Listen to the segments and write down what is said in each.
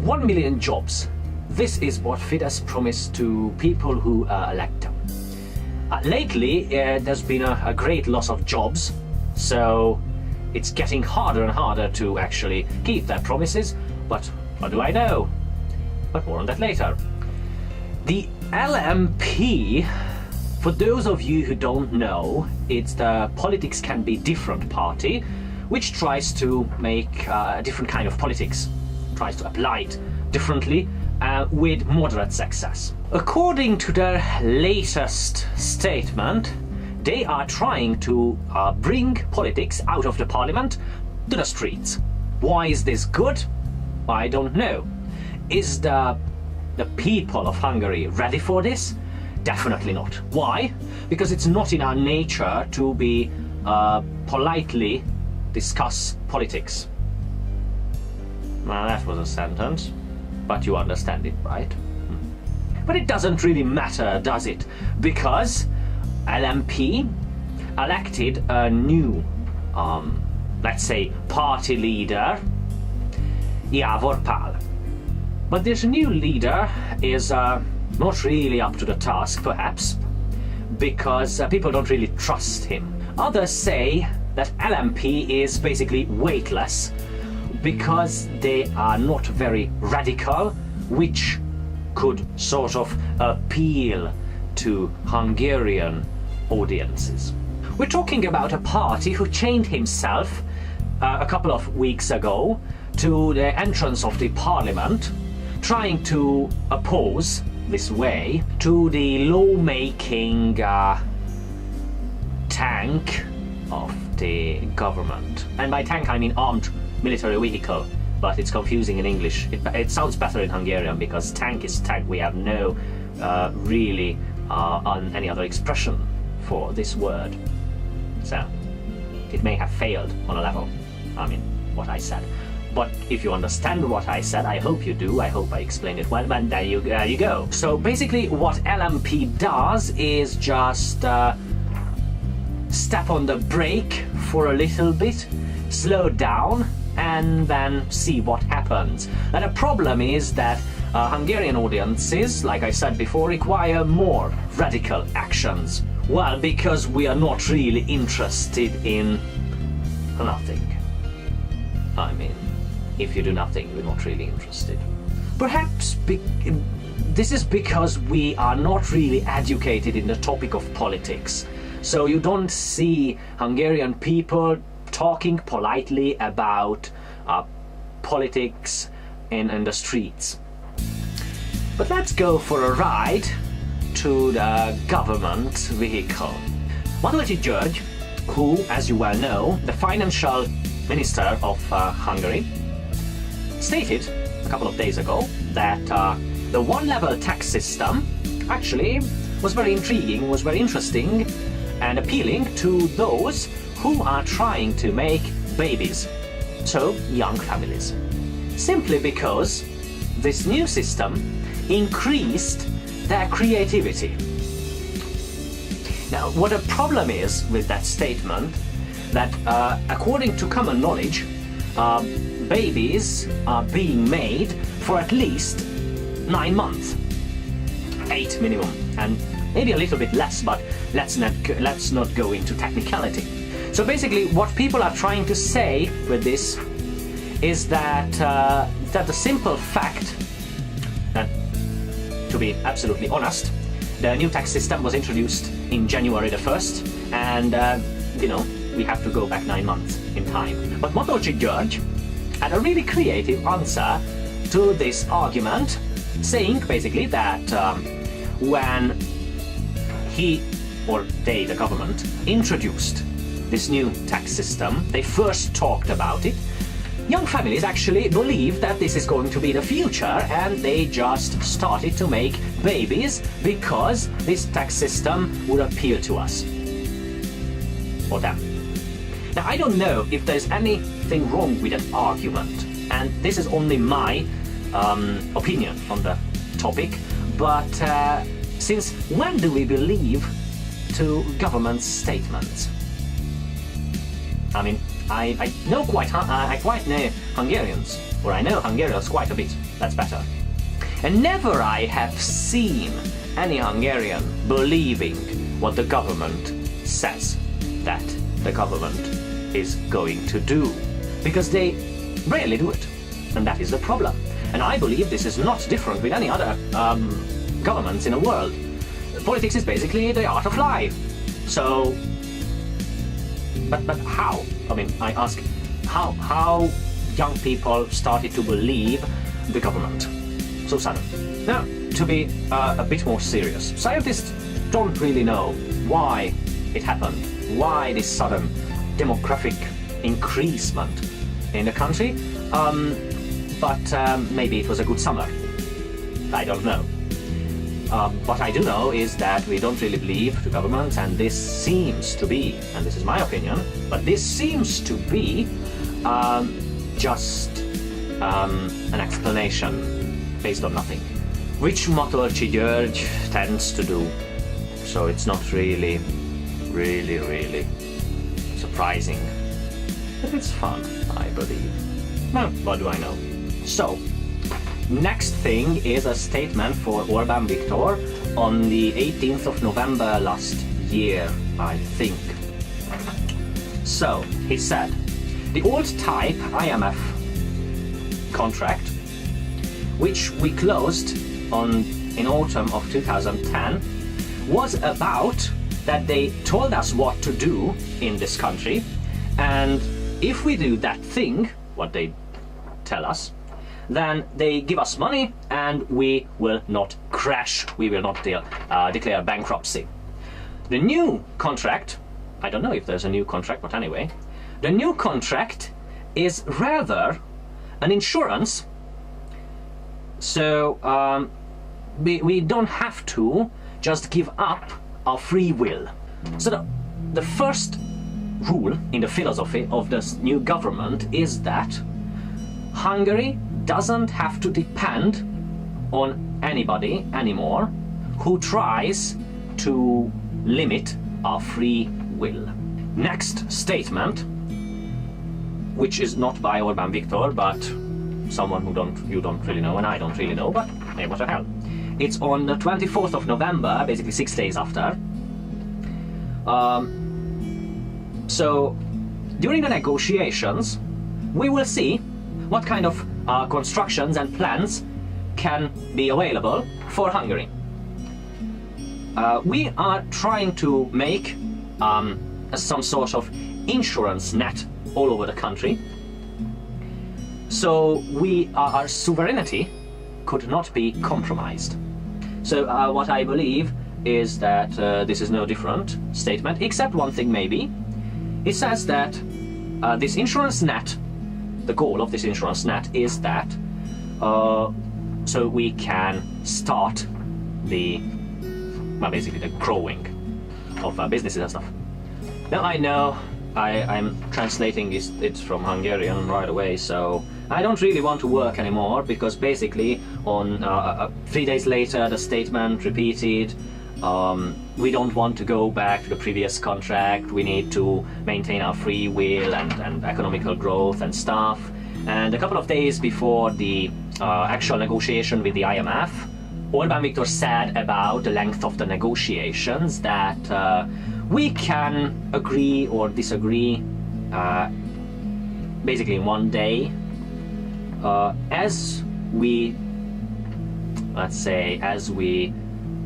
1 million jobs. This is what Fidesz promised to people who elect them. Lately, there's been a great loss of jobs, so it's getting harder and harder to actually keep their promises, but what do I know? But more on that later. The LMP, for those of you who don't know, it's the Politics Can Be Different party, which tries to make a different kind of politics, tries to apply it differently with moderate success. According to their latest statement, they are trying to bring politics out of the parliament to the streets. Why is this good? I don't know. Is the people of Hungary ready for this? Definitely not. Why? Because it's not in our nature to be politely discuss politics. Well, that was a sentence, but you understand it, right? But it doesn't really matter, does it? Because LMP elected a new, let's say, party leader, Jávor Pál. But this new leader is not really up to the task, perhaps, because people don't really trust him. Others say that LMP is basically weightless because they are not very radical, which could sort of appeal to Hungarian audiences. We're talking about a party who chained himself a couple of weeks ago to the entrance of the parliament, trying to oppose this way to the lawmaking tank of the government. And by tank I mean armed military vehicle, but it's confusing in English. It sounds better in Hungarian because tank is tank. We have no really on any other expression for this word. So it may have failed on a level, I mean, what I said. But if you understand what I said, I hope you do, I hope I explained it well, and there you go. So basically what LMP does is just step on the brake for a little bit, slow down, and then see what happens. And the problem is that Hungarian audiences, like I said before, require more radical actions. Well, because we are not really interested in nothing. I mean, if you do nothing, we're not really interested. Perhaps this is because we are not really educated in the topic of politics. So you don't see Hungarian people talking politely about politics in the streets. But let's go for a ride to the government vehicle. Matolcsi György, who, as you well know, the financial minister of Hungary, stated a couple of days ago that the one-level tax system actually was very intriguing, was very interesting and appealing to those who are trying to make babies, so young families. Simply because this new system increased their creativity. Now, what a problem is with that statement, that according to common knowledge, babies are being made for at least 9 months, 8 minimum, and maybe a little bit less, but let's not go into technicality. So basically, what people are trying to say with this is that the simple fact that, to be absolutely honest, the new tax system was introduced in January the 1st, and you know, we have to go back 9 months in time. But Matolcsi György had a really creative answer to this argument, saying basically that when he, or they, the government, introduced this new tax system, they first talked about it. Young families actually believe that this is going to be the future, and they just started to make babies because this tax system would appeal to us. Or them. Now, I don't know if there's anything wrong with that argument, and this is only my opinion on the topic, but since when do we believe to government statements? I mean, I quite know Hungarians, or I know Hungarians quite a bit. That's better. And never I have seen any Hungarian believing what the government says that the government is going to do. Because they rarely do it. And that is the problem. And I believe this is not different with any other governments in the world. Politics is basically the art of life. So, but how? I mean, I ask, how young people started to believe the government so sudden? Now, to be a bit more serious, scientists don't really know why it happened, why this sudden demographic increasement in the country, but maybe it was a good summer. I don't know. What I do know is that we don't really believe the government, and this seems to be, and this is my opinion, but this seems to be just an explanation based on nothing, which Matolcsi György tends to do. So it's not really surprising, but it's fun, I believe. Well, what do I know? So, next thing is a statement for Orbán Viktor on the 18th of November last year, I think. So, he said, the old type IMF contract, which we closed in autumn of 2010, was about that they told us what to do in this country, and if we do that thing, what they tell us, then they give us money and we will not crash, we will not declare bankruptcy. The new contract, I don't know if there's a new contract, but anyway, the new contract is rather an insurance, so we don't have to just give up our free will. So the first rule in the philosophy of this new government is that Hungary doesn't have to depend on anybody anymore who tries to limit our free will. Next statement, which is not by Orbán Viktor, but someone you don't really know, and I don't really know, but hey, what the hell. It's on the 24th of November, basically 6 days after. So during the negotiations, we will see what kind of constructions and plans can be available for Hungary. We are trying to make some sort of insurance net all over the country, so our sovereignty could not be compromised. So what I believe is that this is no different statement, except one thing maybe. It says that this insurance net, the goal of this insurance net is that so we can start basically the growing of businesses and stuff. Now I know I'm translating it from Hungarian right away, so I don't really want to work anymore, because basically on 3 days later the statement repeated, we don't want to go back to the previous contract, we need to maintain our free will and economical growth and stuff. And a couple of days before the actual negotiation with the IMF, Orbán Viktor said about the length of the negotiations that we can agree or disagree basically in one day, as we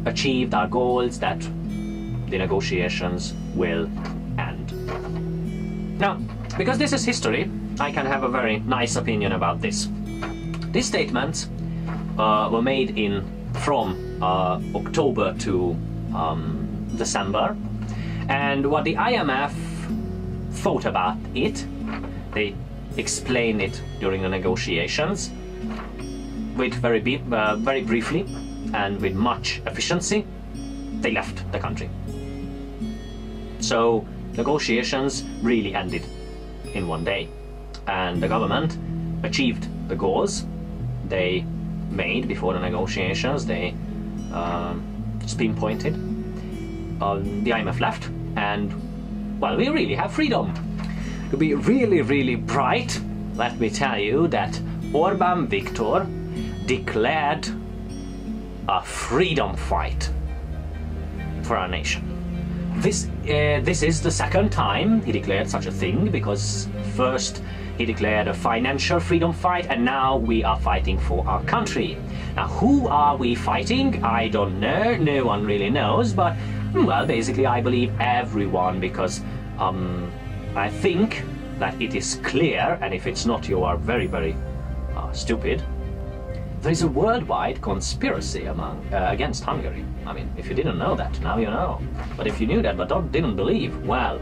achieved our goals, that the negotiations will end. Now, because this is history, I can have a very nice opinion about this. These statements were made from October to December, and what the IMF thought about it, they explained it during the negotiations with very briefly and with much efficiency. They left the country. So negotiations really ended in one day, and the government achieved the goals they made before the negotiations. They just pinpointed. The IMF left, and well, we really have freedom. To be really bright, let me tell you that Orbán Viktor declared a freedom fight for our nation. This is the second time he declared such a thing, because first he declared a financial freedom fight, and now we are fighting for our country. Now, who are we fighting? I don't know. No one really knows, but, well, basically I believe everyone, because I think that it is clear, and if it's not, you are very, very stupid. There is a worldwide conspiracy against Hungary. I mean, if you didn't know that, now you know. But if you knew that but didn't believe, well,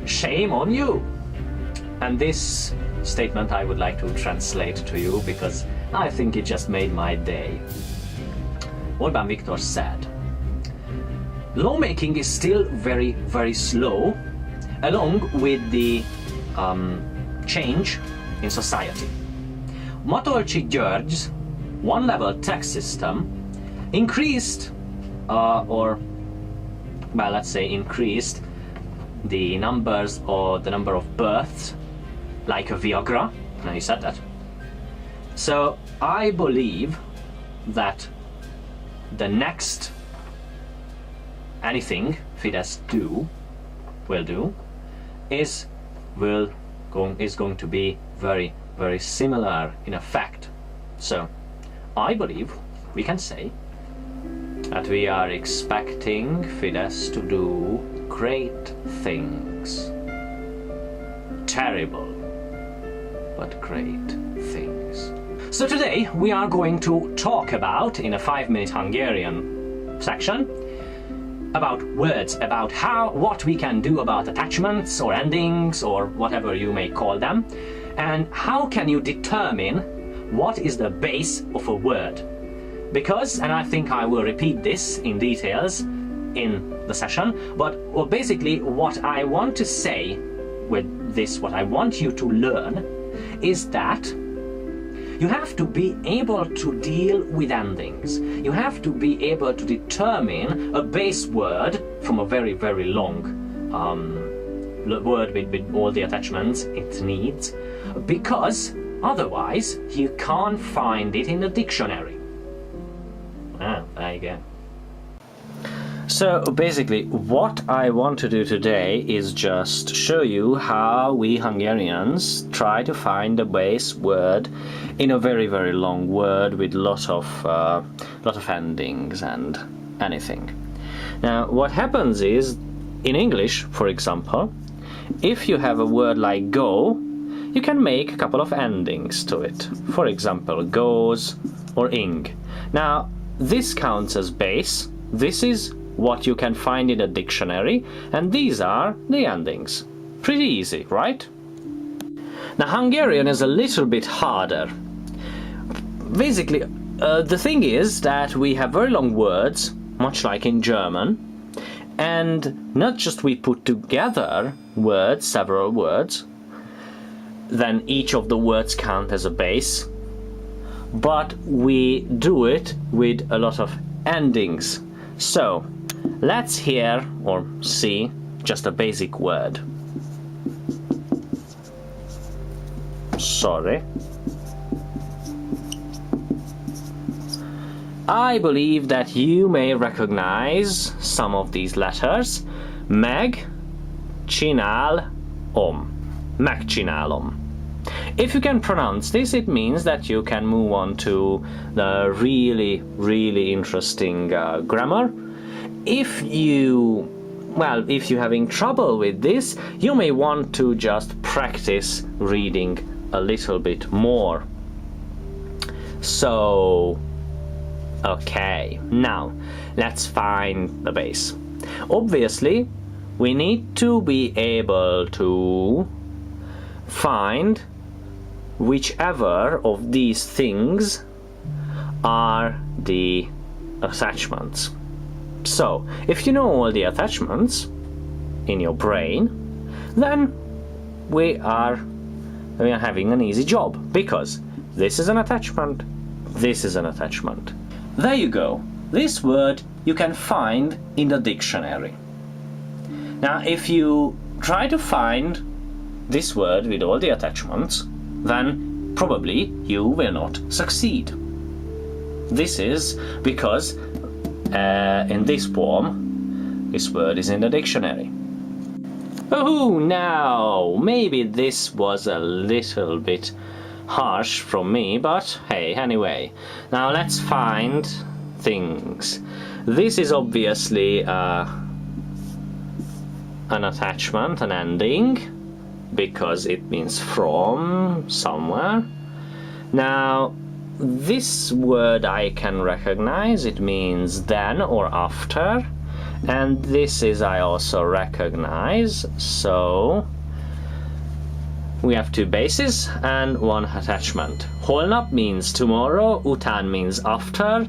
shame on you. And this statement I would like to translate to you, because I think it just made my day. Orbán Viktor said, lawmaking is still very, very slow, along with the change in society. Matolcsy György's one-level tax system increased, increased the numbers or the number of births like a Viagra. Now, he said that. So I believe that the next anything Fidesz will do is going to be very, very similar in effect. So I believe we can say that we are expecting Fidesz to do great things. Terrible, but great things. So today we are going to talk about, in a 5-minute Hungarian section, about words, about what we can do about attachments or endings or whatever you may call them, and how can you determine what is the base of a word. Because, and I think I will repeat this in details in the session, but basically what I want to say with this, what I want you to learn, is that you have to be able to deal with endings. You have to be able to determine a base word from a very, very long word with all the attachments it needs, because otherwise you can't find it in the dictionary. There you go. So basically what I want to do today is just show you how we Hungarians try to find a base word in a very, very long word with lot of endings and anything. Now what happens is, in English, for example, if you have a word like go, you can make a couple of endings to it. For example, goes or ing. Now this counts as base. This is what you can find in a dictionary, and these are the endings. Pretty easy, right? Now Hungarian is a little bit harder. Basically, the thing is that we have very long words, much like in German, and not just we put together words, several words, then each of the words count as a base, but we do it with a lot of endings. So let's hear or see just a basic word. Sorry. I believe that you may recognize some of these letters. Megcsinálom. If you can pronounce this, it means that you can move on to the really, really interesting grammar. If you're having trouble with this, you may want to just practice reading a little bit more. So, okay, now let's find the base. Obviously, we need to be able to find whichever of these things are the attachments. So, if you know all the attachments in your brain, then we are having an easy job, because this is an attachment, this is an attachment. There you go. This word you can find in the dictionary. Now, if you try to find this word with all the attachments, then probably you will not succeed. This is because in this form, this word is in the dictionary. Oh, now, maybe this was a little bit harsh from me, but hey, anyway. Now let's find things. This is obviously an attachment, an ending, because it means from somewhere. Now, this word I can recognize. It means then or after. And this is I also recognize. So we have two bases and one attachment. Holnap means tomorrow, után means after.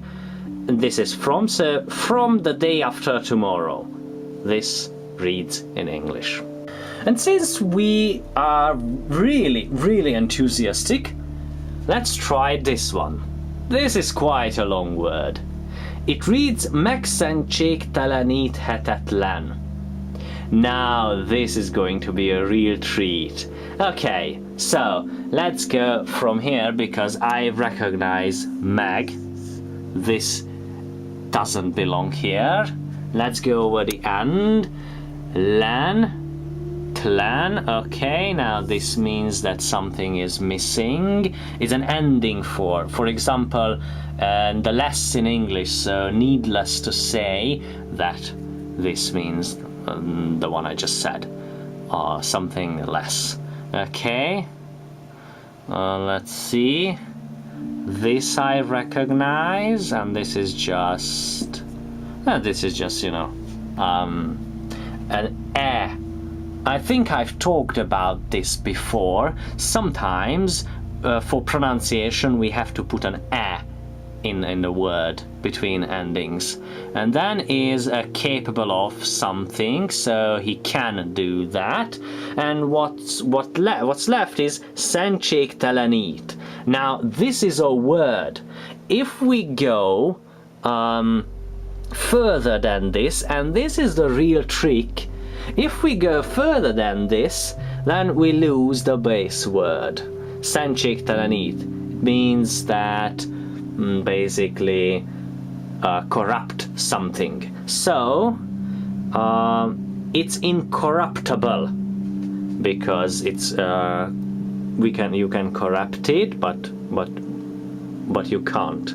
And this is from, so from the day after tomorrow. This reads in English. And since we are really enthusiastic, let's try this one. This is quite a long word. It reads megszentségteleníthetetlen. Now this is going to be a real treat. Okay, so let's go from here because I recognize meg. This doesn't belong here. Let's go over the end. Tlen. Okay, now this means that something is missing. It's an ending for example, the less in English, so needless to say that this means the one I just said, or something less. Okay, let's see. This I recognize, and this is just you know, an eh. I think I've talked about this before. Sometimes for pronunciation we have to put an eh in the word between endings, and then is capable of something, so he can do that. And what's left is szentségtelenít. Now this is a word. If we go further than this, and this is the real trick, if we go further than this, then we lose the base word. Szentségtelenít. It means that basically corrupt something. So it's incorruptible because it's you can corrupt it, but you can't.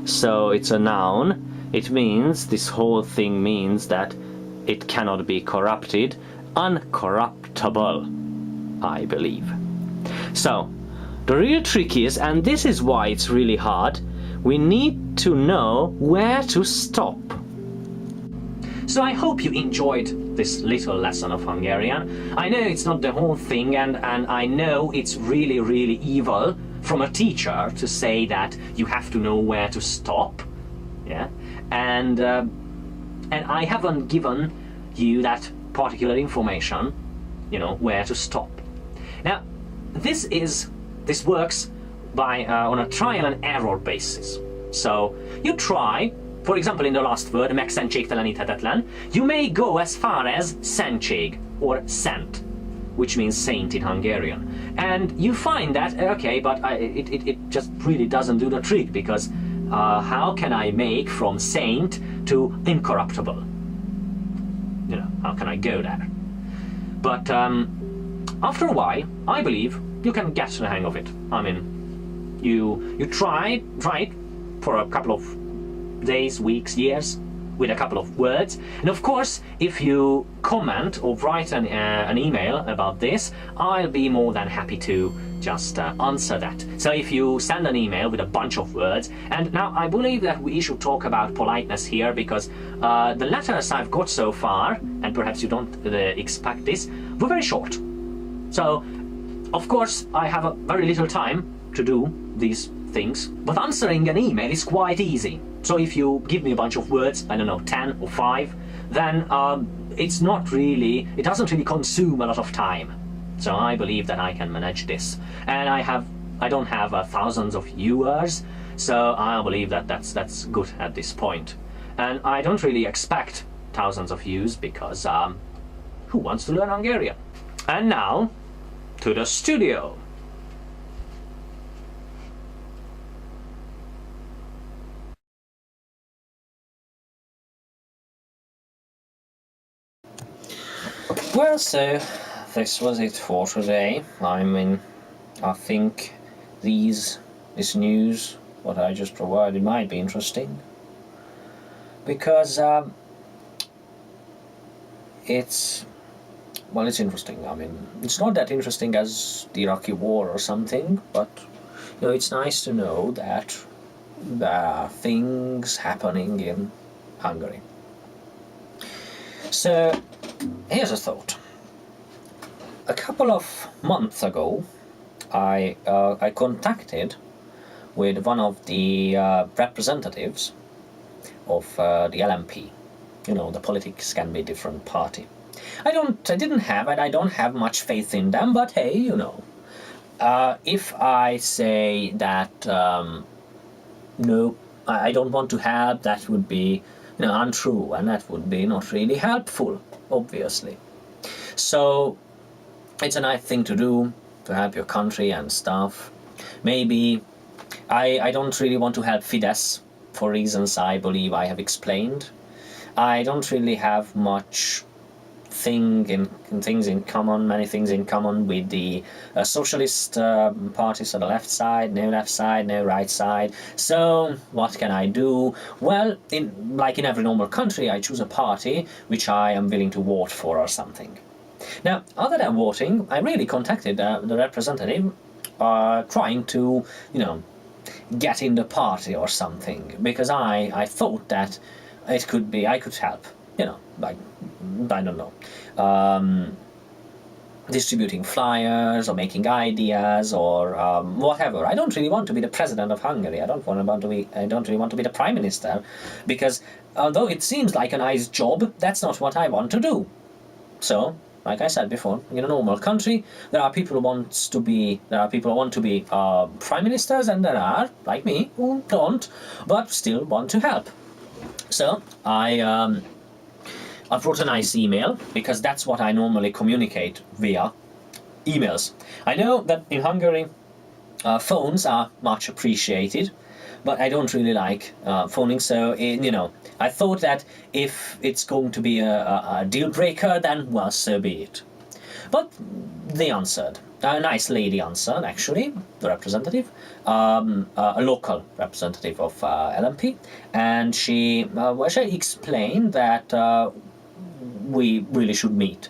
So it's a noun. It means, this whole thing means that it cannot be corrupted, uncorruptible, I believe. So the real trick is, and this is why it's really hard, we need to know where to stop. So I hope you enjoyed this little lesson of Hungarian. I know it's not the whole thing, and I know it's really evil from a teacher to say that you have to know where to stop. Yeah, and I haven't given you that particular information, you know, where to stop. Now, this works by on a trial and error basis. So you try, for example, in the last word, megszentségteleníthetetlen, you may go as far as szentség or szent, which means saint in Hungarian, and you find that okay, but it just really doesn't do the trick, because how can I make from saint to incorruptible? You know, how can I go there? But after a while, I believe you can get the hang of it. I mean, you try it for a couple of days, weeks, years, with a couple of words, and of course, if you comment or write an email about this, I'll be more than happy to just answer that. So if you send an email with a bunch of words, and now I believe that we should talk about politeness here, because the letters I've got so far, and perhaps you don't expect this, were very short. So of course I have a very little time to do these things, but answering an email is quite easy. So if you give me a bunch of words, I don't know, 10 or 5, then it doesn't really consume a lot of time. So I believe that I can manage this, and I don't have thousands of viewers, so I believe that that's good at this point. And I don't really expect thousands of views, because who wants to learn Hungarian? And now to the studio. Well, so this was it for today. I mean, I think this news, what I just provided, might be interesting because it's interesting. I mean, it's not that interesting as the Iraqi war or something, but it's nice to know that there are things happening in Hungary. So here's a thought. A couple of months ago, I contacted with one of the representatives of the LMP. The politics can be different party. I don't have much faith in them, but hey, if I say that no, I don't want to help, that would be untrue, and that would be not really helpful, obviously. So it's a nice thing to do, to help your country and stuff. Maybe I don't really want to help Fidesz for reasons I believe I have explained. I don't really have much many things in common with the socialist parties on the left side, no right side. So what can I do? Well, like in every normal country, I choose a party which I am willing to vote for or something. Now, other than voting, I really contacted the representative trying to, get in the party or something, because I thought that I could help, like, I don't know, distributing flyers or making ideas or whatever. I don't really want to be the president of Hungary. I don't really want to be the prime minister, because although it seems like a nice job, that's not what I want to do. So, like I said before, in a normal country, there are people who want to be prime ministers, and there are, like me, who don't, but still want to help. So I wrote a nice email, because that's what I normally communicate via emails. I know that in Hungary, phones are much appreciated, but I don't really like phoning, so I thought that if it's going to be a deal breaker, then well, so be it. But they answered. A nice lady answered, actually, the representative, a local representative of LMP, and she explained that we really should meet.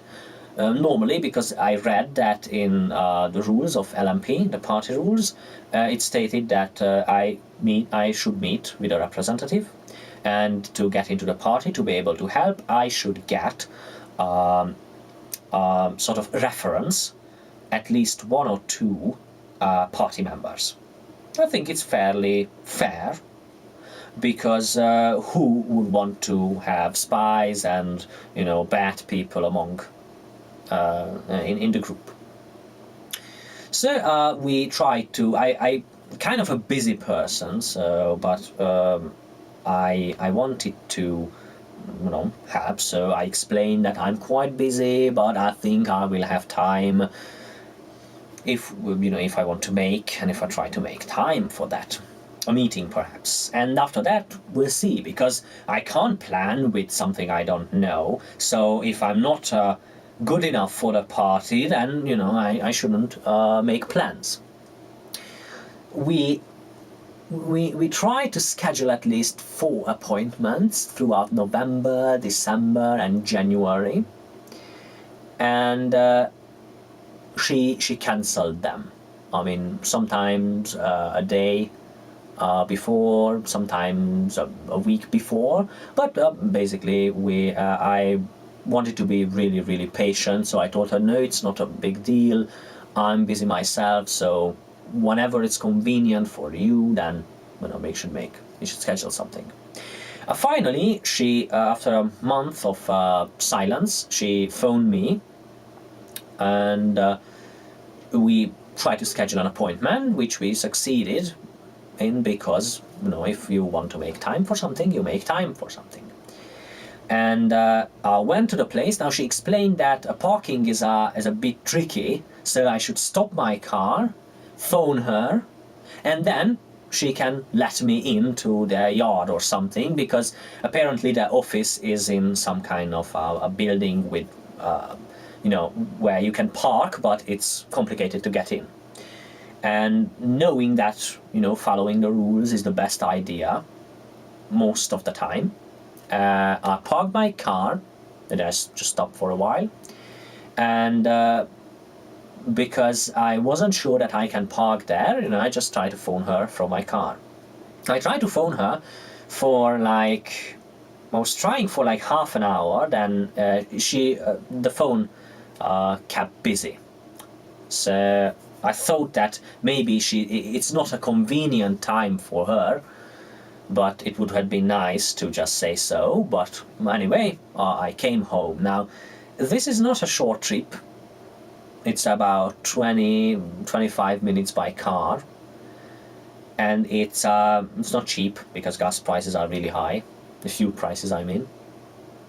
Normally, because I read that in the rules of LMP, the party rules, it stated that I should meet with a representative, and to get into the party, to be able to help, I should get sort of reference, at least one or two party members. I think it's fairly fair, because who would want to have spies and bad people among in the group? So we tried to. I kind of a busy person, so but I wanted to help. So I explained that I'm quite busy, but I think I will have time if I want to make, and if I try to make time for that. A meeting perhaps, and after that we'll see, because I can't plan with something I don't know. So if I'm not good enough for the party, then I shouldn't make plans. We try to schedule at least 4 appointments throughout November, December, and January, and she cancelled them. I mean, sometimes a day before, sometimes a week before, but basically I wanted to be really, really patient, so I told her, no, it's not a big deal, I'm busy myself, so whenever it's convenient for you, then you should schedule something. Finally, she, after a month of silence, she phoned me, and we tried to schedule an appointment, which we succeeded in, because if you want to make time for something, you make time for something. And I went to the place. Now she explained that parking is a bit tricky, so I should stop my car, phone her, and then she can let me into their yard or something, because apparently their office is in some kind of a building with where you can park, but it's complicated to get in. And knowing that, following the rules is the best idea most of the time, I parked my car and I just stopped for a while. And because I wasn't sure that I can park there, I just tried to phone her from my car. I tried to phone her for I was trying for half an hour, then the phone kept busy. So I thought that maybe it's not a convenient time for her, but it would have been nice to just say so. But anyway, I came home. Now, this is not a short trip. It's about 20-25 minutes by car. And it's not cheap because gas prices are really high. The fuel prices, I mean.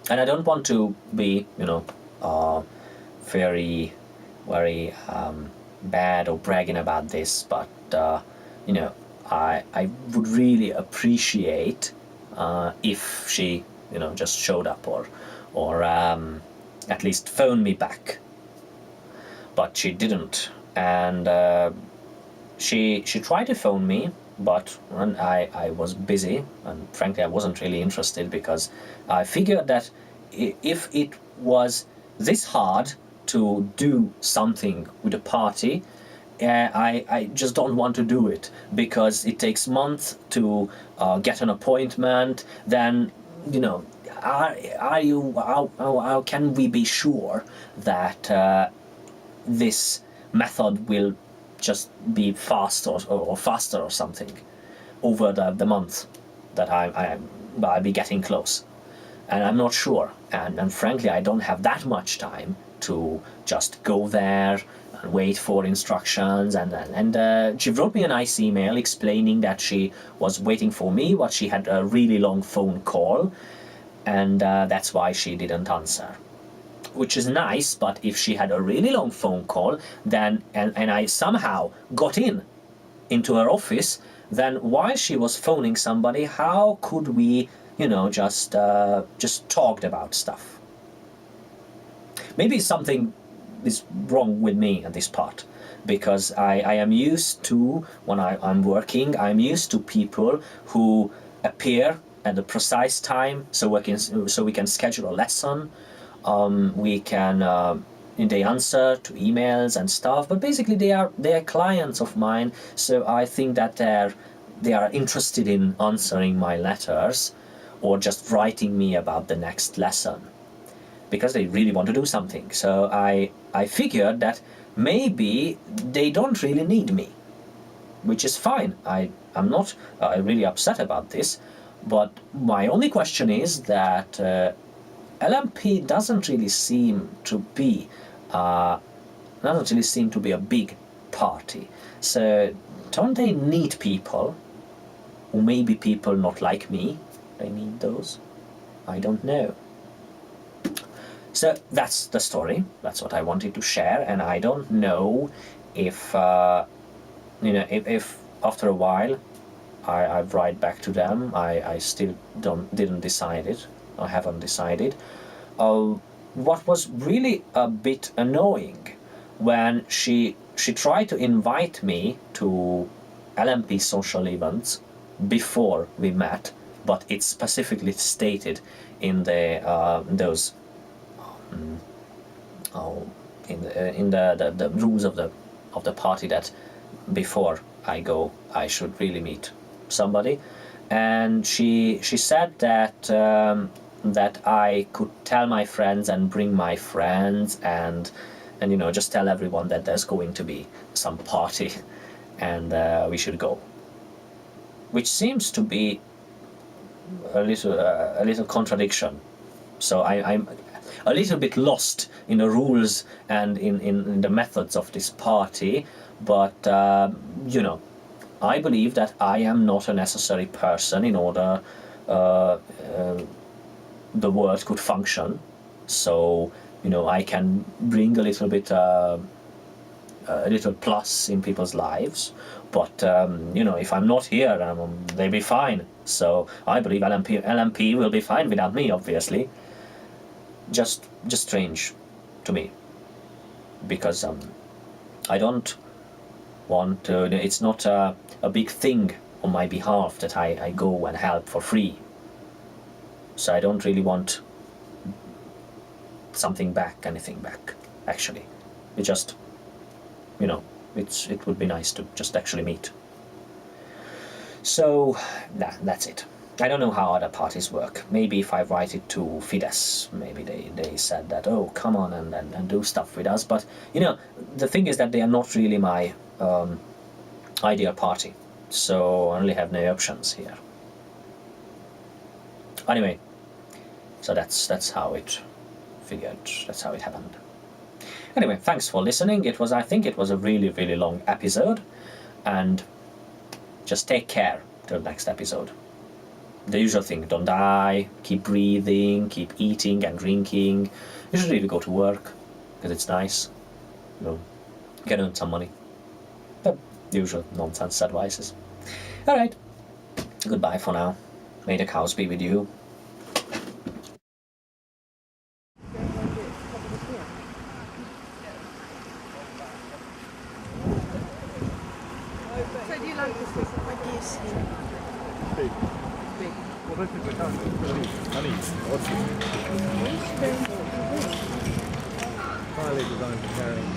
And I don't want to be, very bad or bragging about this, but I would really appreciate if she just showed up or at least phoned me back. But she didn't, and she tried to phone me, but I was busy, and frankly I wasn't really interested, because I figured that if it was this hard to do something with a party, I just don't want to do it, because it takes months to get an appointment. Then how can we be sure that this method will just be fast or faster or something over the month that I'll be getting close? And I'm not sure, and frankly I don't have that much time to just go there and wait for instructions. And she wrote me a nice email explaining that she was waiting for me, but she had a really long phone call, and that's why she didn't answer, which is nice. But if she had a really long phone call, then and I somehow got into her office, then while she was phoning somebody, how could we just talked about stuff? Maybe something is wrong with me at this part, because I am used to, when I'm working, I'm used to people who appear at the precise time, so we can schedule a lesson. We can they answer to emails and stuff, but basically they are clients of mine, so I think that they are interested in answering my letters or just writing me about the next lesson, because they really want to do something. So I figured that maybe they don't really need me, which is fine. I'm not really upset about this, but my only question is that LMP doesn't really seem to be a big party. So don't they need people? Or maybe people not like me, they need those? I don't know. So that's the story. That's what I wanted to share, and I don't know if if after a while I write back to them. I still didn't decide it. I haven't decided. What was really a bit annoying, when she tried to invite me to LMP social events before we met, but it's specifically stated in the those in the rules of the party that before I go I should really meet somebody. And she said that that I could tell my friends and bring my friends and just tell everyone that there's going to be some party and we should go, which seems to be a little contradiction. So I'm a little bit lost in the rules and in the methods of this party, but I believe that I am not a necessary person in order the world could function. So I can bring a little bit a little plus in people's lives, but if I'm not here, they'll be fine. So I believe LMP will be fine without me, obviously. Just strange to me. because I don't want to, it's not a big thing on my behalf that I go and help for free. So I don't really want something back, anything back, actually. It just, you know, it would be nice to just actually meet. So, that's it. I don't know how other parties work. Maybe if I write it to Fidesz, maybe they said that, oh, come on and do stuff with us. But, you know, the thing is that they are not really my ideal party. So I only have no options here. Anyway, so that's how it figured, that's how it happened. Anyway, thanks for listening. I think it was a really, really long episode. And just take care till next episode. The usual thing, don't die, keep breathing, keep eating and drinking. You should really go to work, because it's nice. You know, get earn some money. The usual nonsense advices. Alright, goodbye for now. May the cows be with you. So do you like this like this? Big. Big. Well, those people can't honey. Highly designed for carrying.